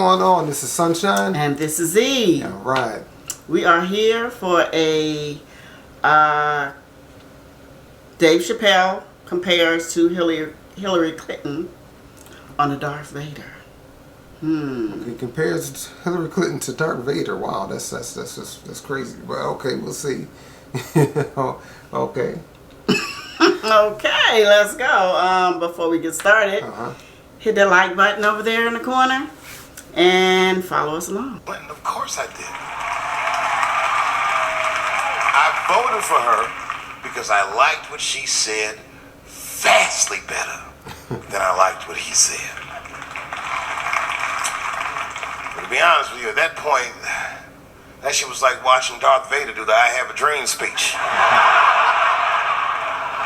going on? This is Sunshine. And this is E. All right. We are here for a Dave Chappelle compares to Hillary Clinton on a Darth Vader. He compares Hillary Clinton to Darth Vader. Wow, that's crazy. But okay, we'll see. Okay. Okay, let's go. Before we get started, hit the like button over there in the corner and follow us along. Clinton, of course I did. I voted for her because I liked what she said vastly better than I liked what he said. But to be honest with you, at that point, that shit was like watching Darth Vader do the I Have a Dream speech.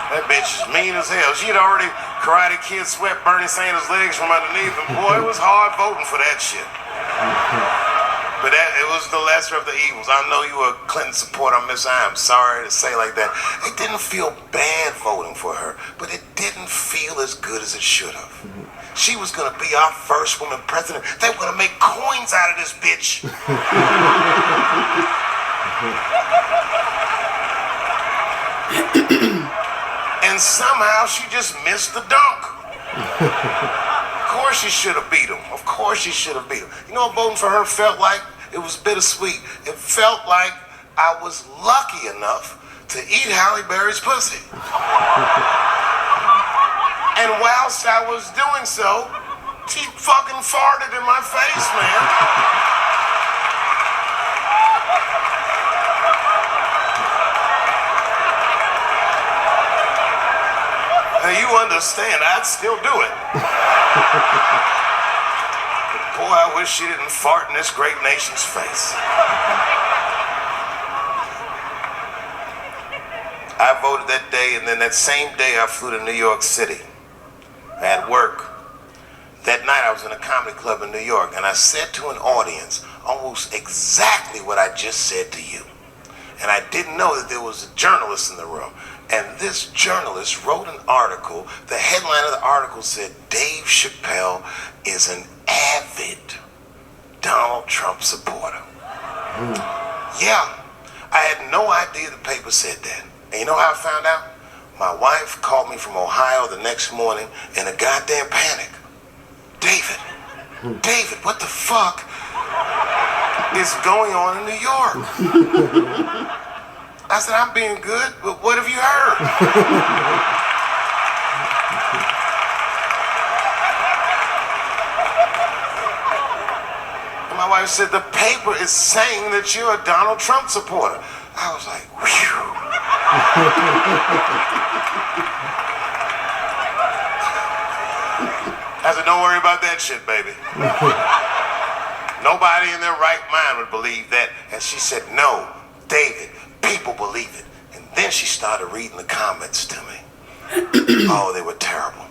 That bitch is mean as hell. She had already Karate Kid swept Bernie Sanders' legs from underneath him. Boy, it was hard voting for that shit. But it was the lesser of the evils. I know you were a Clinton supporter, Miss. I am sorry to say like that. It didn't feel bad voting for her, but it didn't feel as good as it should have. She was going to be our first woman president. They were going to make coins out of this bitch. And somehow she just missed the dunk. Of course she should have beat him. Of course she should have beat him. You know what voting for her felt like? It was bittersweet. It felt like I was lucky enough to eat Halle Berry's pussy. And whilst I was doing so, she fucking farted in my face, man. You understand, I'd still do it. But boy, I wish she didn't fart in this great nation's face. I voted that day, and then that same day I flew to New York City. I had work. That night I was in a comedy club in New York, and I said to an audience almost exactly what I just said to you. And I didn't know that there was a journalist in the room. And this journalist wrote an article. The headline of the article said, Dave Chappelle is an avid Donald Trump supporter. Yeah, I had no idea the paper said that. And you know how I found out? My wife called me from Ohio the next morning in a goddamn panic. David, what the fuck is going on in New York? I said, I'm being good, but what have you heard? And my wife said, the paper is saying that you're a Donald Trump supporter. I was like, whew. I said, don't worry about that shit, baby. Nobody in their right mind would believe that. And she said, no, David, people believe it. And then she started reading the comments to me. Oh, they were terrible.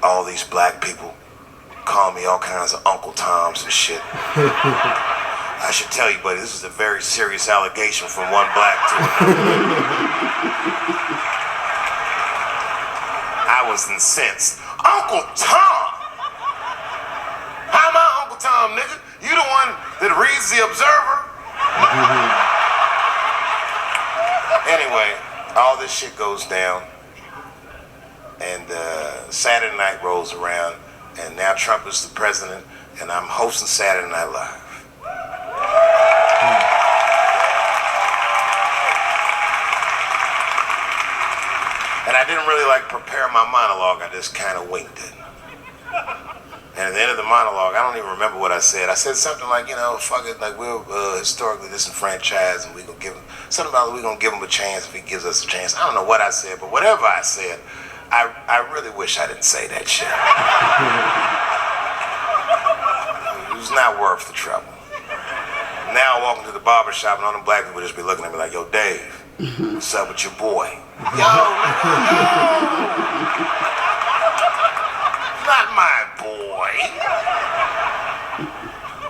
All these black people call me all kinds of Uncle Toms and shit. I should tell you, buddy, this is a very serious allegation from one black to another. I was incensed. Uncle Tom? How am I Uncle Tom, nigga? You the one that reads the Observer? Anyway, all this shit goes down, and Saturday night rolls around, and now Trump is the president, and I'm hosting Saturday Night Live. And I didn't really prepare my monologue, I just kind of winged it. And at the end of the monologue, I don't even remember what I said. I said something like, fuck it, we're historically disenfranchised, and we're going to give him, something about we're going to give him a chance if he gives us a chance. I don't know what I said, but whatever I said, I really wish I didn't say that shit. It was not worth the trouble. Now I walk into the barber shop, and all them black people just be looking at me like, yo, Dave, what's up with your boy? Yo, not my boy.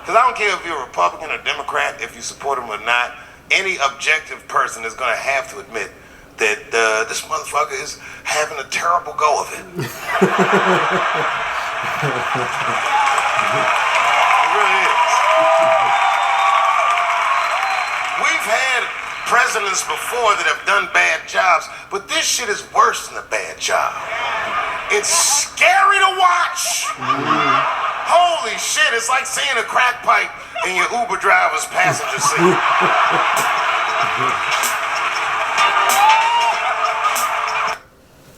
Because I don't care if you're a Republican or Democrat, if you support him or not, any objective person is going to have to admit that this motherfucker is having a terrible go of it. It really presidents before that have done bad jobs, but this shit is worse than a bad job. It's scary to watch. Holy shit, it's like seeing a crack pipe in your Uber driver's passenger seat.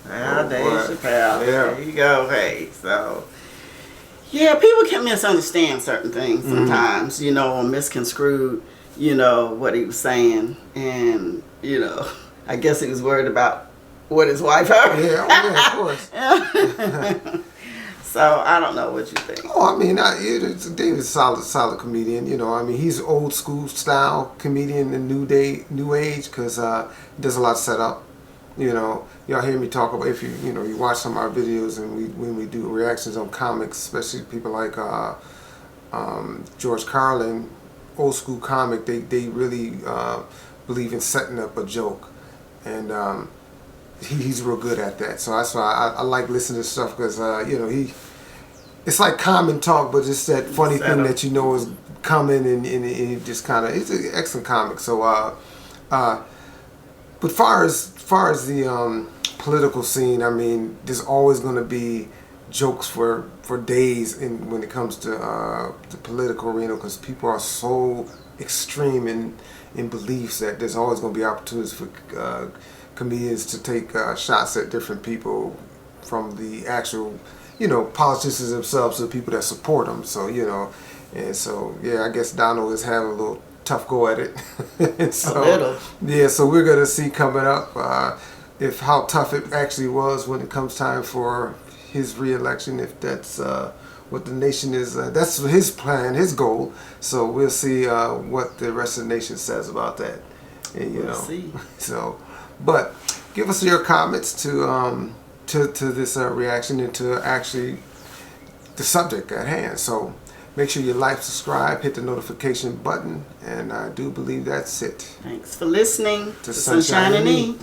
Well, Dave Chappelle. Yeah. There you go. Hey, so yeah, people can misunderstand certain things sometimes, you know, or misconstrue, you know, what he was saying, and you know, I guess he was worried about what his wife heard. Yeah, of course. So I don't know what you think. Oh, I mean, David's a solid comedian. You know, I mean, he's old school style comedian in new age, because he does a lot of setup. You know, y'all hear me talk about, if you watch some of our videos, and when we do reactions on comics, especially people like George Carlin, old school comic, they really believe in setting up a joke, and he's real good at that. So that's why I like listening to stuff, because you know, it's like common talk, but it's that funny thing that you know is coming, and he just kind of, it's an excellent comic. So but far as the political scene, I mean, there's always going to be jokes for days when it comes to the political arena, because people are so extreme in beliefs that there's always going to be opportunities for comedians to take shots at different people, from the actual, you know, politicians themselves to the people that support them. So, you know, and so, yeah, I guess Donald is having a little tough go at it. And so, a little. Yeah, so we're going to see coming up if how tough it actually was when it comes time for his re-election, if that's what the nation is, that's his plan, his goal. So we'll see what the rest of the nation says about that. And, We'll see. So, but give us your comments to this reaction, and to actually the subject at hand. So make sure you like, subscribe, hit the notification button, and I do believe that's it. Thanks for listening to Sunshine Sunshine and and E.